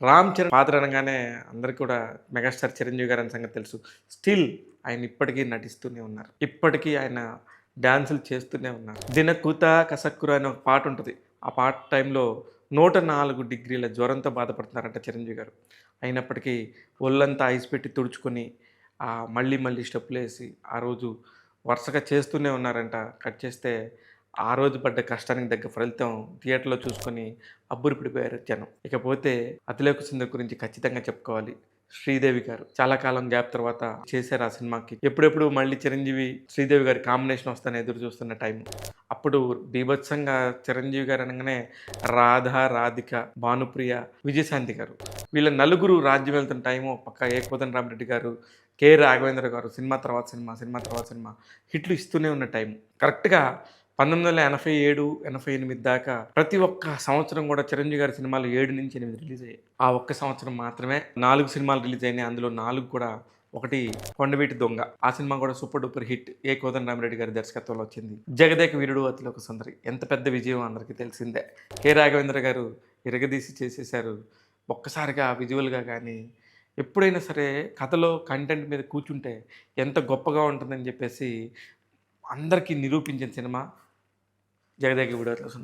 రామ్ చరణ్ పాత్ర అనగానే అందరికి కూడా మెగాస్టార్ చిరంజీవి గారి అనే సంగతి తెలుసు. స్టిల్ ఆయన ఇప్పటికీ నటిస్తూనే ఉన్నారు. ఇప్పటికీ ఆయన డాన్సులు చేస్తూనే ఉన్నారు. 'దినకూత కసక్కుర' అనే ఒక పాట ఉంటది. ఆ పాట టైంలో 104 డిగ్రీల జ్వరంతో బాధపడుతున్నారంట చిరంజీవి గారు. అయినప్పటికీ ఒళ్ళంతా ఐస్ పెట్టి తుడుచుకొని మళ్ళీ మళ్ళీ స్టెప్పులేసి ఆ రోజు వరుసగా చేస్తూనే ఉన్నారంట. కట్ చేస్తే ఆ రోజు పడ్డ కష్టానికి తగ్గ ఫలితం థియేటర్‌లో చూసుకొని అబ్బురపడిపోయారు జనం. ఇకపోతే 'అతిలోక సుందరి' గురించి ఖచ్చితంగా చెప్పుకోవాలి. శ్రీదేవి గారు చాలా కాలం గ్యాప్ తర్వాత చేశారు ఆ సినిమాకి. ఎప్పుడెప్పుడు మళ్ళీ చిరంజీవి, శ్రీదేవి గారి కాంబినేషన్ వస్తదని ఎదురు చూస్తున్న టైం. అప్పుడు బీభత్సంగా చిరంజీవి గారు అనగానే రాధ, రాధిక, భానుప్రియ, విజయశాంతి గారు వీళ్ళ నలుగురు రాజ్యం వెళ్తున్న టైము. పక్క ఏ కోదండరామిరెడ్డి గారు, కె. రాఘవేంద్ర గారు సినిమా తర్వాత సినిమా, సినిమా తర్వాత సినిమా హిట్లు ఇస్తూనే ఉన్న టైం. కరెక్ట్‌గా 1987, 88 దాకా ప్రతి ఒక్క సంవత్సరం కూడా చిరంజీవి గారి సినిమాలు 7-8 రిలీజ్ అయ్యాయి. ఆ ఒక్క సంవత్సరం మాత్రమే 4 సినిమాలు రిలీజ్ అయినాయి. అందులో 4 కూడా ఒకటి 'కొండవీటి దొంగ'. ఆ సినిమా కూడా సూపర్ డూపర్ హిట్. ఏ కోదండరామిరెడ్డి గారి దర్శకత్వంలో వచ్చింది. 'జగదేక వీరుడు అతిలోక సుందరి' ఎంత పెద్ద విజయం అందరికీ తెలిసిందే. కె. రాఘవేంద్ర గారు ఇరగదీసి చేసేశారు. ఒక్కసారిగా విజువల్‌గా గానీ, ఎప్పుడైనా సరే కథలో కంటెంట్ మీద కూర్చుంటే ఎంత గొప్పగా ఉంటుందని చెప్పేసి అందరికీ నిరూపించిన సినిమా 'జగదేక వీరుడు అతిలోక సుందరి'.